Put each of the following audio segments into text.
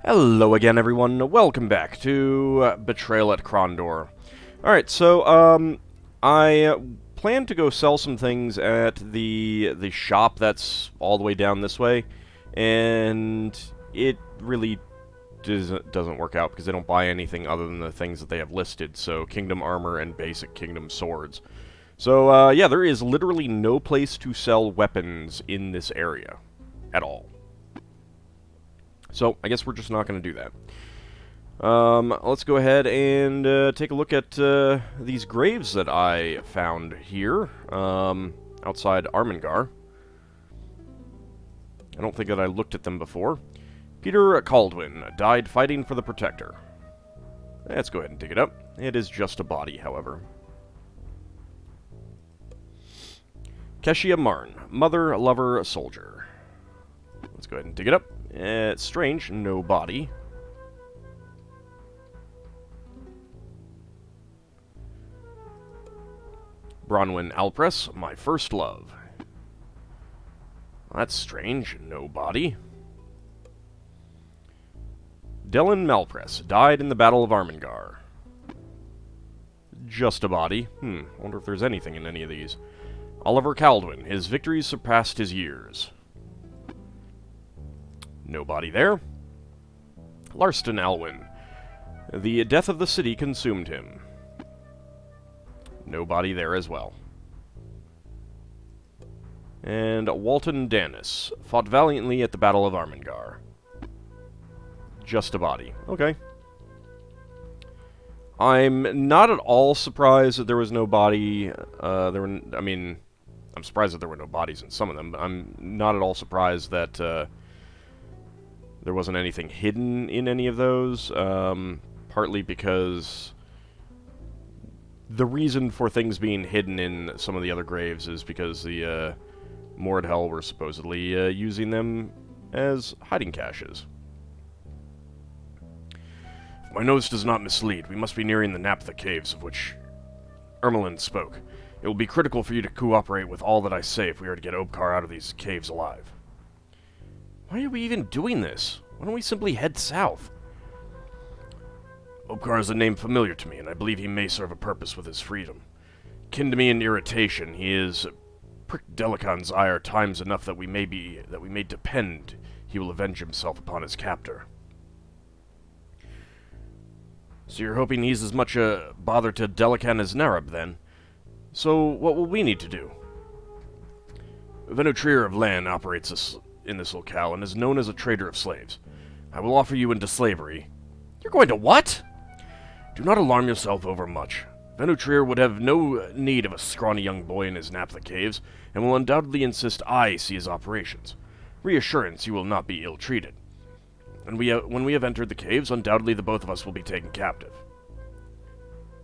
Hello again, everyone. Welcome back to Betrayal at Krondor. Alright, so, I plan to go sell some things at the shop that's all the way down this way, and it really doesn't work out because they don't buy anything other than the things that they have listed, so Kingdom Armor and basic Kingdom Swords. So, yeah, there is literally no place to sell weapons in this area at all. So, I guess we're just not going to do that. Let's go ahead and take a look at these graves that I found here, outside Armengar. I don't think that I looked at them before. Peter Caldwin died fighting for the Protector. Let's go ahead and dig it up. It is just a body, however. Keshia Marn, mother, lover, soldier. Let's go ahead and dig it up. It's strange, no body. Bronwyn Alpress, my first love. That's strange, no body. Dylan Malpress died in the Battle of Armengar. Just a body. Wonder if there's anything in any of these. Oliver Caldwin, his victories surpassed his years. No body there. Larston Alwyn. The death of the city consumed him. No body there as well. And Walton Danis fought valiantly at the Battle of Armengar. Just a body. Okay. I'm not at all surprised that there was no body. I'm surprised that there were no bodies in some of them, but I'm not at all surprised that there wasn't anything hidden in any of those, partly because the reason for things being hidden in some of the other graves is because the Mordhel were supposedly using them as hiding caches. If my nose does not mislead, we must be nearing the Naphtha caves of which Ermelin spoke. It will be critical for you to cooperate with all that I say if we are to get Obkar out of these caves alive. Why are we even doing this? Why don't we simply head south? Obkar is a name familiar to me, and I believe he may serve a purpose with his freedom. Kin to me in irritation, he is pricked Delican's ire times enough that we may depend he will avenge himself upon his captor. So you're hoping he's as much a bother to Delican as Narab, then? So what will we need to do? Venutrier of Lan operates in this locale and is known as a trader of slaves. I will offer you into slavery. You're going to what? Do not alarm yourself over much. Venutrier would have no need of a scrawny young boy in his Naphtha caves, and will undoubtedly insist I see his operations. Reassurance you will not be ill-treated. And when we have entered the caves, undoubtedly the both of us will be taken captive.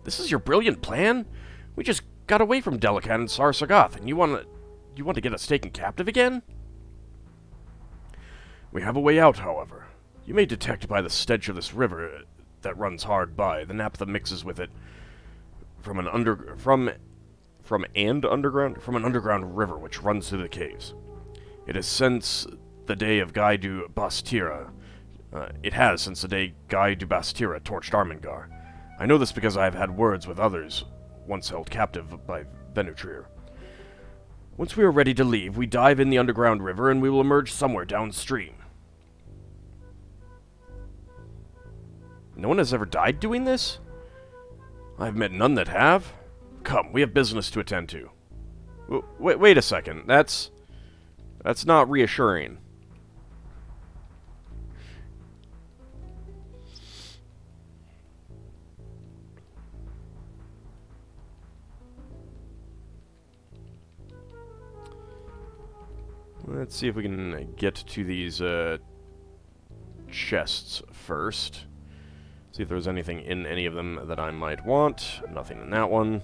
This is your brilliant plan? We just got away from Delican and Sar-Sagoth, and you want to get us taken captive again? We have a way out, however. You may detect by the stench of this river that runs hard by. The Naphtha mixes with it from an underground river which runs through the caves. It has since the day of Guy du Bastira. It has since the day Guy du Bastira torched Armengar. I know this because I have had words with others once held captive by Venutrier. Once we are ready to leave, we dive in the underground river and we will emerge somewhere downstream. No one has ever died doing this? I've met none that have. Come, we have business to attend to. Wait a second. That's not reassuring. Let's see if we can get to these chests first. See if there's anything in any of them that I might want. Nothing in that one.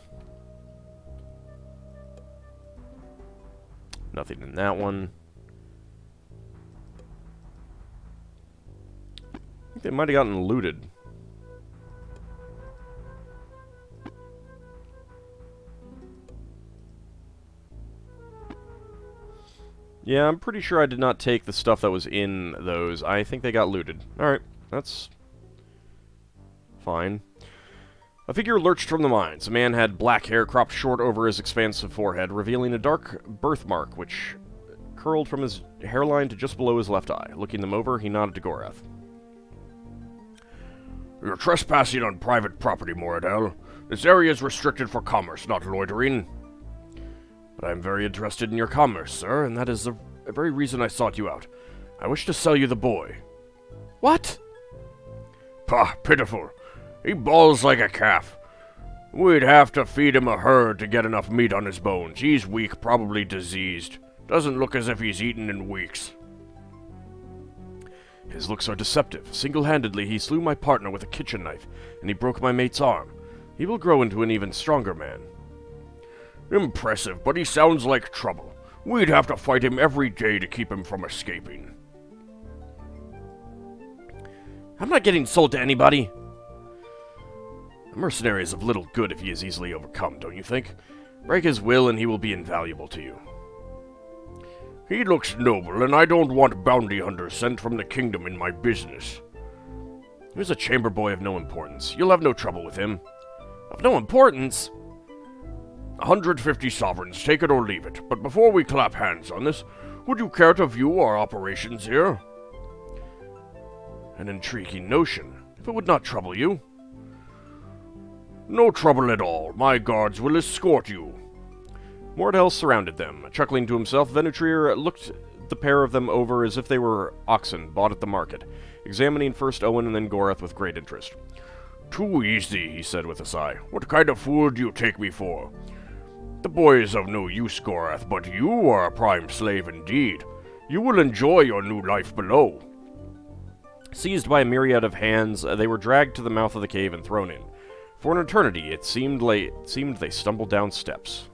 Nothing in that one. I think they might have gotten looted. Yeah, I'm pretty sure I did not take the stuff that was in those. I think they got looted. Alright. That's fine. A figure lurched from the mines. A man had black hair cropped short over his expansive forehead, revealing a dark birthmark which curled from his hairline to just below his left eye. Looking them over, he nodded to Gorath. You're trespassing on private property, Moradel. This area is restricted for commerce, not loitering. But I am very interested in your commerce, sir, and that is the very reason I sought you out. I wish to sell you the boy. What? Pah, pitiful. He bawls like a calf. We'd have to feed him a herd to get enough meat on his bones. He's weak, probably diseased. Doesn't look as if he's eaten in weeks. His looks are deceptive. Single-handedly, he slew my partner with a kitchen knife, and he broke my mate's arm. He will grow into an even stronger man. Impressive, but he sounds like trouble. We'd have to fight him every day to keep him from escaping. I'm not getting sold to anybody. A mercenary is of little good if he is easily overcome, don't you think? Break his will and he will be invaluable to you. He looks noble, and I don't want bounty hunters sent from the kingdom in my business. He was a chamber boy of no importance. You'll have no trouble with him. Of no importance? 150 sovereigns, take it or leave it. But before we clap hands on this, would you care to view our operations here? An intriguing notion, if it would not trouble you. No trouble at all. My guards will escort you. Mordell surrounded them. Chuckling to himself, Venutrier looked the pair of them over as if they were oxen bought at the market, examining first Owen and then Gorath with great interest. Too easy, he said with a sigh. What kind of fool do you take me for? The boy is of no use, Gorath, but you are a prime slave indeed. You will enjoy your new life below. Seized by a myriad of hands, they were dragged to the mouth of the cave and thrown in. For an eternity, it seemed they stumbled down steps.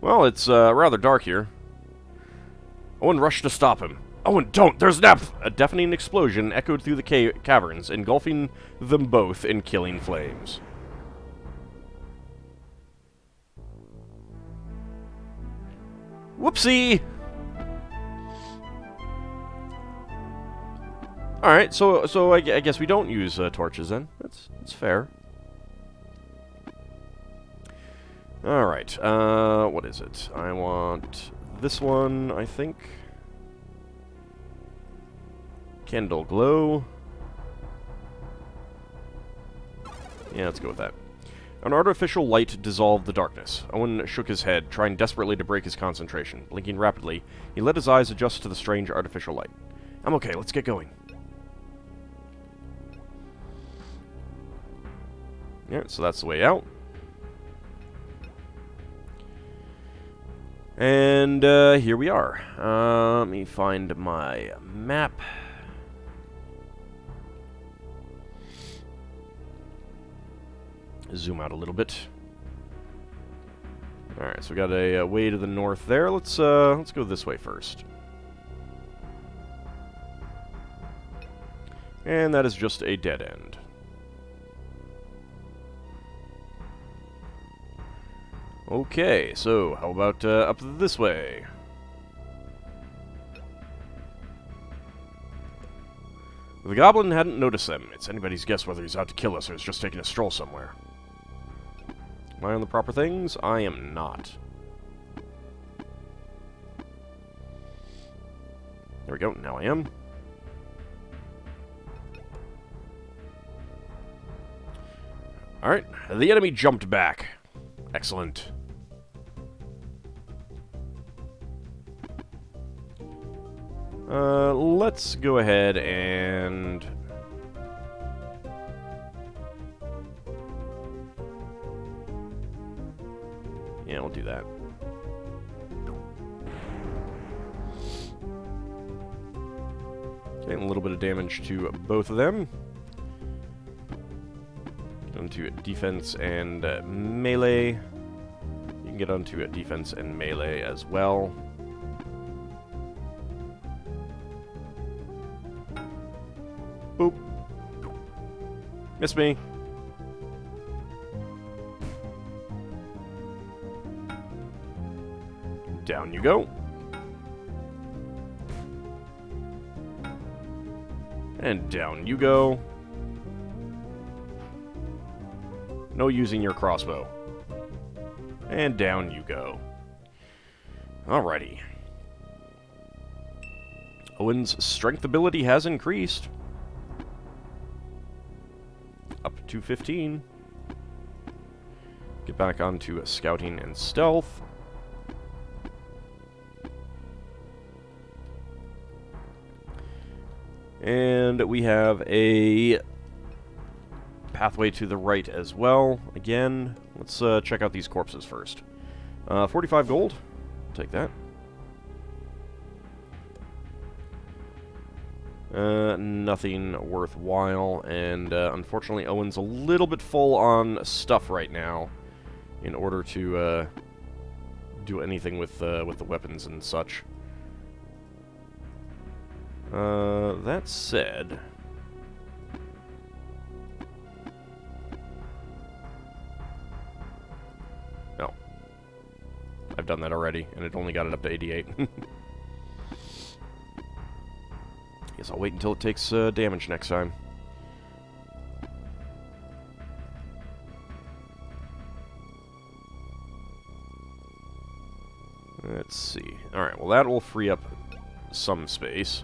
Well, it's rather dark here. Owen rushed to stop him. Owen, don't! There's a deafening explosion echoed through the caverns, engulfing them both in killing flames. Whoopsie! Alright, so I guess we don't use torches then. That's fair. Alright, what is it? I want this one, I think. Candle glow. Yeah, let's go with that. An artificial light dissolved the darkness. Owen shook his head, trying desperately to break his concentration. Blinking rapidly, he let his eyes adjust to the strange artificial light. I'm okay, let's get going. Alright, so that's the way out. And here we are. Let me find my map. Zoom out a little bit. Alright, so we got a way to the north there. Let's go this way first. And that is just a dead end. Okay, so how about up this way? The goblin hadn't noticed them. It's anybody's guess whether he's out to kill us or is just taking a stroll somewhere. Am I on the proper things? I am not. There we go, now I am. Alright, the enemy jumped back. Excellent. Let's go ahead and... yeah, we'll do that. Okay, a little bit of damage to both of them. Get onto defense and melee. You can get onto defense and melee as well. Boop. Miss me. Down you go. And down you go. No using your crossbow. And down you go. Alrighty. Owen's strength ability has increased. Up to 15. Get back onto scouting and stealth. And we have a pathway to the right as well. Again, let's check out these corpses first. 45 gold. Take that. Nothing worthwhile, and unfortunately Owen's a little bit full on stuff right now in order to do anything with the weapons and such. That said... No. I've done that already, and it only got it up to 88. Guess I'll wait until it takes damage next time. Let's see. Alright, well that will free up some space.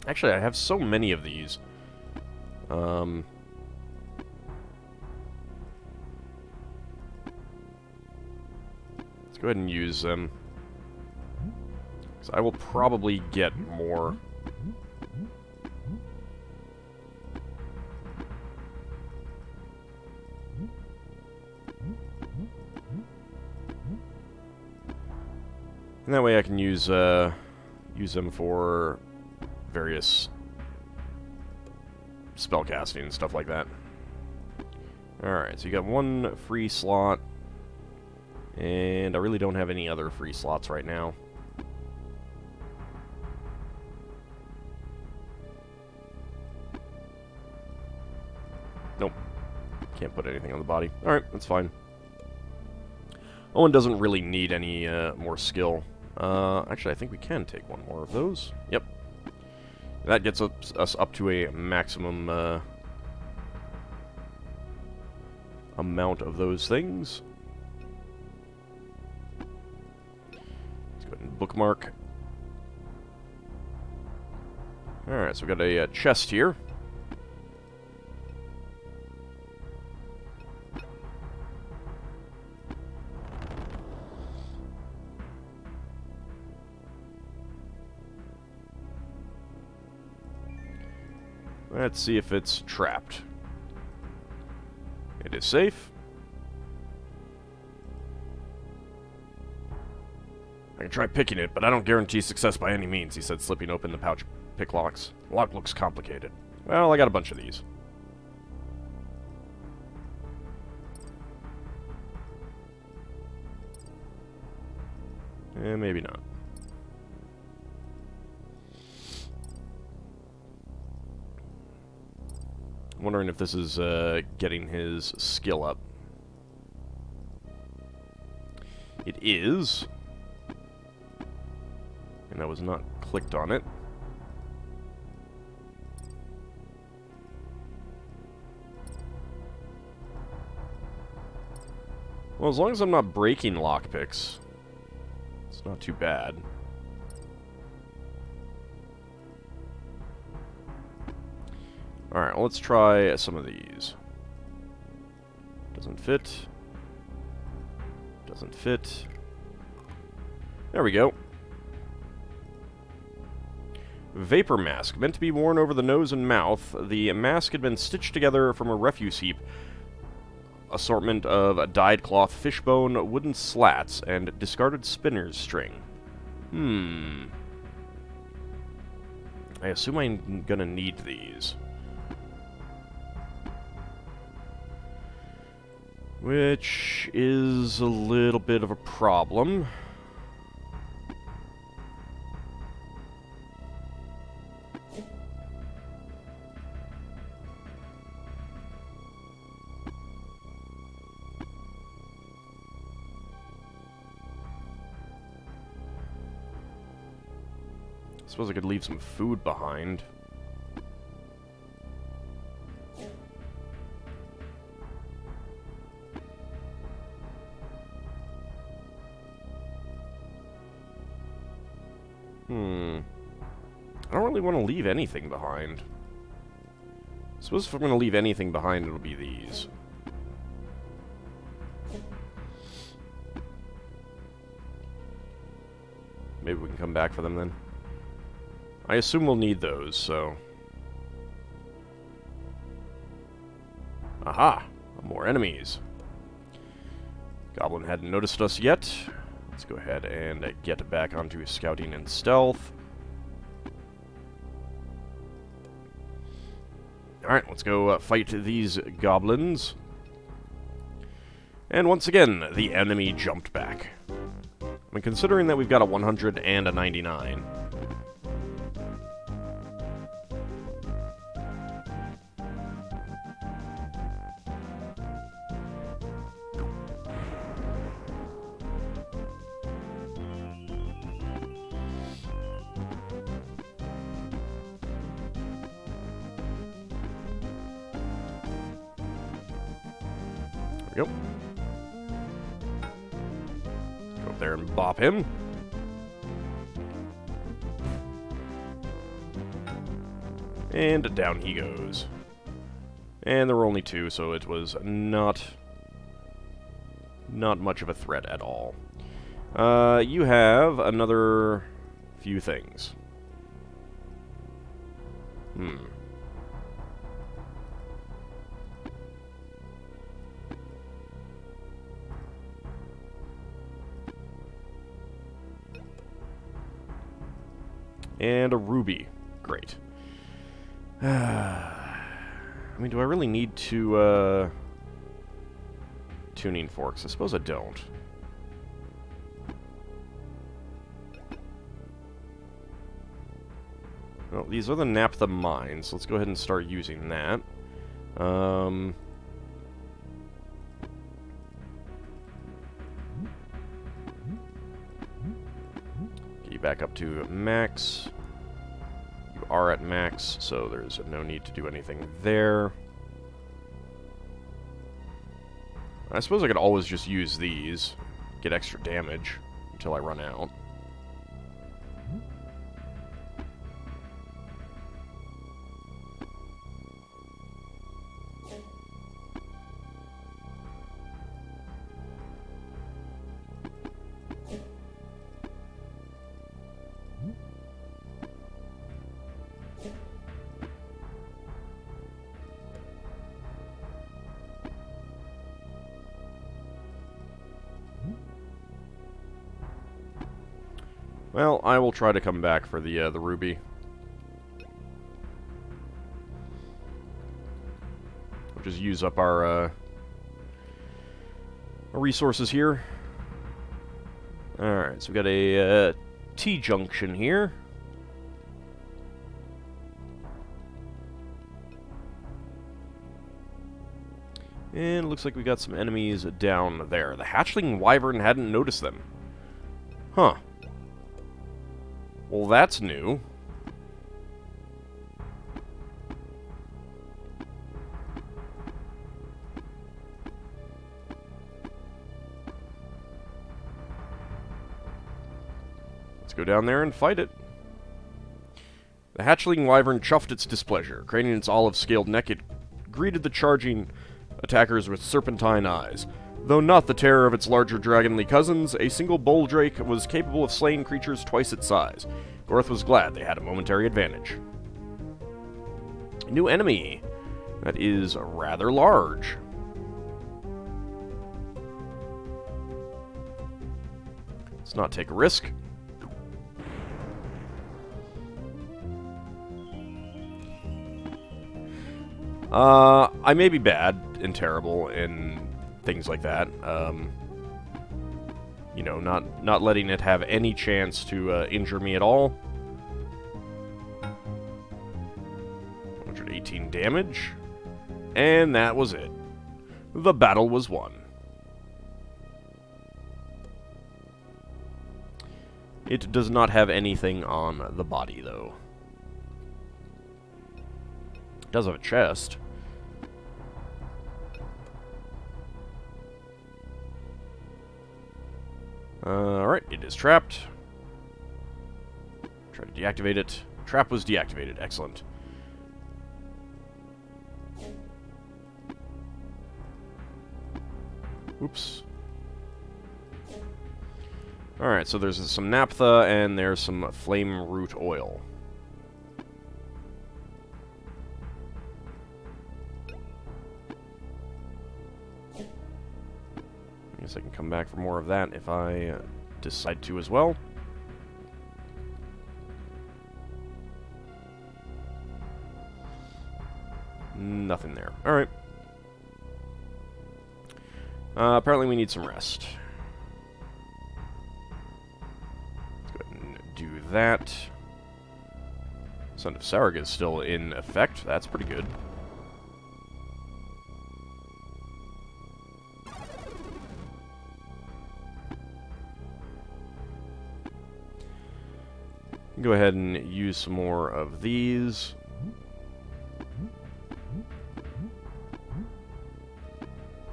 Actually, I have so many of these. Let's go ahead and use them. Because I will probably get more. And that way I can use them for various spellcasting and stuff like that. Alright, so you got one free slot, and I really don't have any other free slots right now. Nope. Can't put anything on the body. Alright, that's fine. Owen doesn't really need any more skill. Actually, I think we can take one more of those. Yep. That gets us up to a maximum amount of those things. Let's go ahead and bookmark. Alright, so we've got a chest here. Let's see if it's trapped. It is safe. I can try picking it, but I don't guarantee success by any means, he said, slipping open the pouch pick locks. The lock looks complicated. Well, I got a bunch of these. Maybe not. I'm wondering if this is getting his skill up. It is. And I was not clicked on it. Well, as long as I'm not breaking lockpicks, it's not too bad. Alright, well, let's try some of these. Doesn't fit. Doesn't fit. There we go. Vapor mask, meant to be worn over the nose and mouth. The mask had been stitched together from a refuse heap. Assortment of dyed cloth, fishbone, wooden slats, and discarded spinner's string. I assume I'm gonna need these. Which is a little bit of a problem. Suppose I could leave some food behind. I don't really want to leave anything behind. I suppose if I'm going to leave anything behind, it'll be these. Maybe we can come back for them then. I assume we'll need those, so... Aha! More enemies. Goblin hadn't noticed us yet. Let's go ahead and get back onto scouting and stealth. Alright, let's go fight these goblins. And once again, the enemy jumped back. I mean, considering that we've got a 100 and a 99. There we go. Go up there and bop him. And down he goes. And there were only two, so it was not much of a threat at all. You have another few things. And a ruby. Great. I mean, do I really need two, tuning forks? I suppose I don't. Well, these are the naphtha mines. Let's go ahead and start using that. Get you back up to max. You are at max, so there's no need to do anything there. I suppose I could always just use these, get extra damage until I run out. Well, I will try to come back for the ruby. We'll just use up our resources here. Alright, so we got a T-junction here. And it looks like we got some enemies down there. The hatchling wyvern hadn't noticed them. Huh. Well, that's new. Let's go down there and fight it. The hatchling wyvern chuffed its displeasure. Craning its olive-scaled neck, it greeted the charging attackers with serpentine eyes. Though not the terror of its larger dragonly cousins, a single bull drake was capable of slaying creatures twice its size. Gorth was glad they had a momentary advantage. New enemy. That is rather large. Let's not take a risk. I may be bad and terrible and things like that. You know, not letting it have any chance to injure me at all. 118 damage. And that was it. The battle was won. It does not have anything on the body, though. It does have a chest. Alright, it is trapped. Try to deactivate it. Trap was deactivated. Excellent. Oops. Alright, so there's some naphtha and there's some flame root oil. I guess I can come back for more of that if I decide to as well. Nothing there. Alright. Apparently we need some rest. Let's go ahead and do that. Son of Sarg is still in effect. That's pretty good. Go ahead and use some more of these.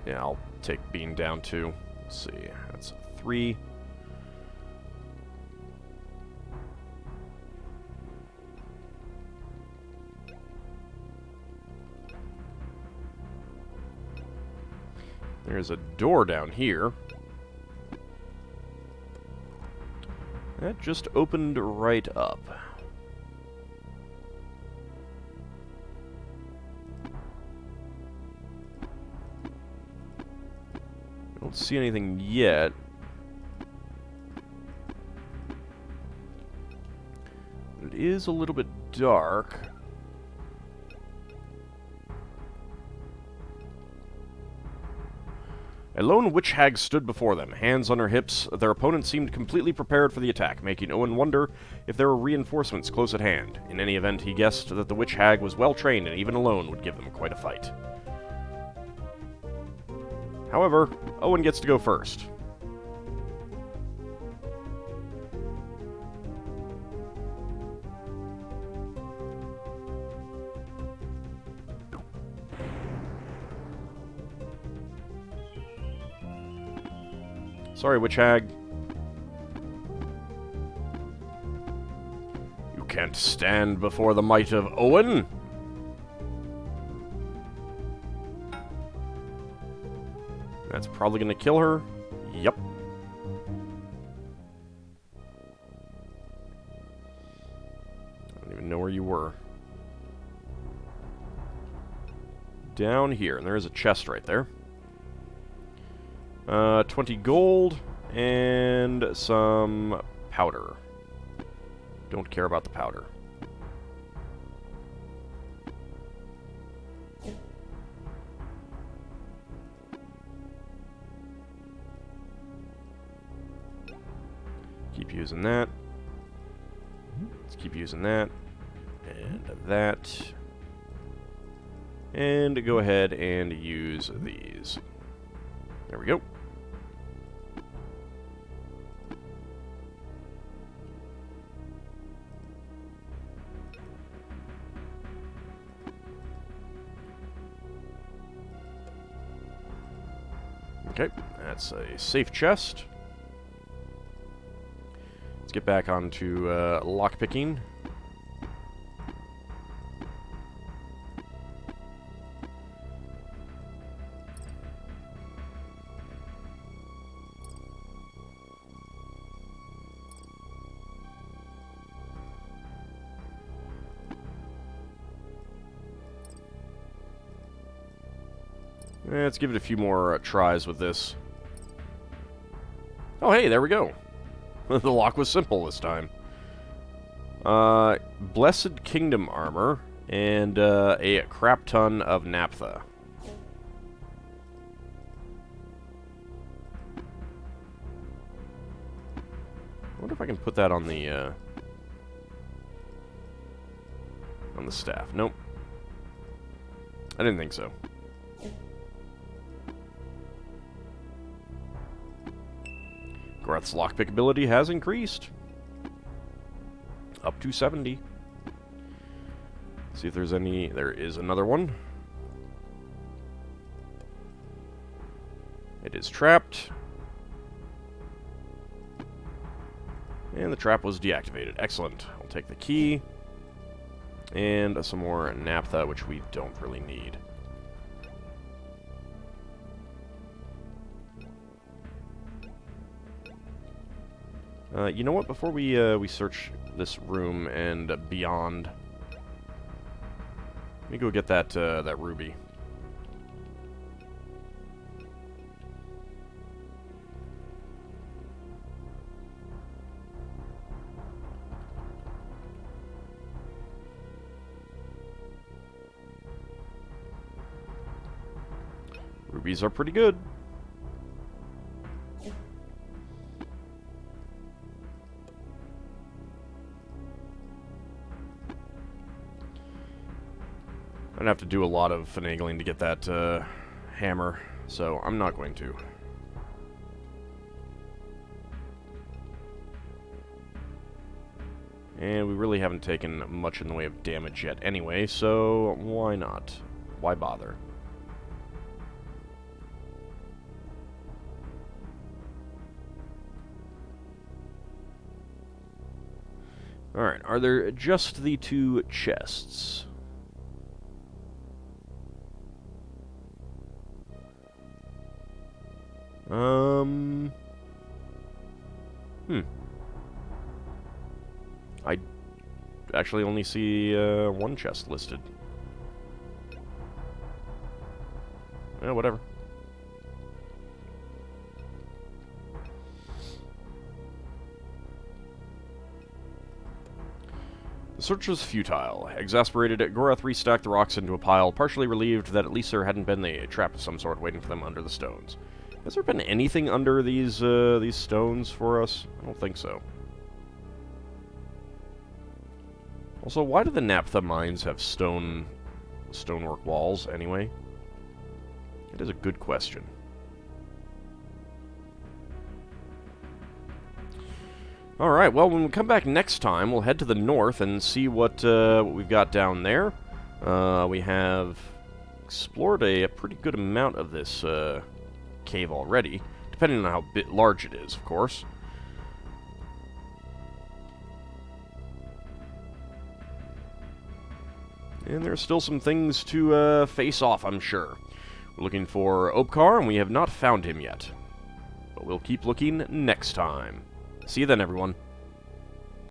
Yeah, I'll take Bean down too. Let's see, that's 3. There's a door down here. That just opened right up. I don't see anything yet. It is a little bit dark. A lone witch hag stood before them, hands on her hips. Their opponent seemed completely prepared for the attack, making Owen wonder if there were reinforcements close at hand. In any event, he guessed that the witch hag was well trained and even alone would give them quite a fight. However, Owen gets to go first. Sorry, witch hag. You can't stand before the might of Owen. That's probably going to kill her. Yep. I don't even know where you were. Down here, and there is a chest right there. 20 gold, and some powder. Don't care about the powder. Keep using that. Let's keep using that. And that. And go ahead and use these. There we go. Okay, that's a safe chest. Let's get back onto lockpicking. Let's give it a few more tries with this. Oh, hey, there we go. The lock was simple this time. Blessed Kingdom armor and a crap ton of naphtha. I wonder if I can put that on the staff. Nope. I didn't think so. Garth's lockpick ability has increased. up to 70. See if there's any... There is another one. It is trapped. And the trap was deactivated. Excellent. I'll take the key. And some more naphtha, which we don't really need. You know what? Before we search this room and beyond, let me go get that that ruby. Rubies are pretty good. I'm gonna have to do a lot of finagling to get that hammer, so I'm not going to. And we really haven't taken much in the way of damage yet anyway, so why not? Why bother? Alright, are there just the 2 chests? I actually only see 1 chest listed. Yeah, whatever. The search was futile. Exasperated, Gorath restacked the rocks into a pile, partially relieved that at least there hadn't been a trap of some sort waiting for them under the stones. Has there been anything under these stones for us? I don't think so. Also, why do the naphtha mines have stonework walls, anyway? It is a good question. Alright, well, when we come back next time, we'll head to the north and see what we've got down there. We have explored a pretty good amount of this cave already, depending on how large it is, of course. And there's still some things to face off, I'm sure. We're looking for Opkar, and we have not found him yet. But we'll keep looking next time. See you then, everyone.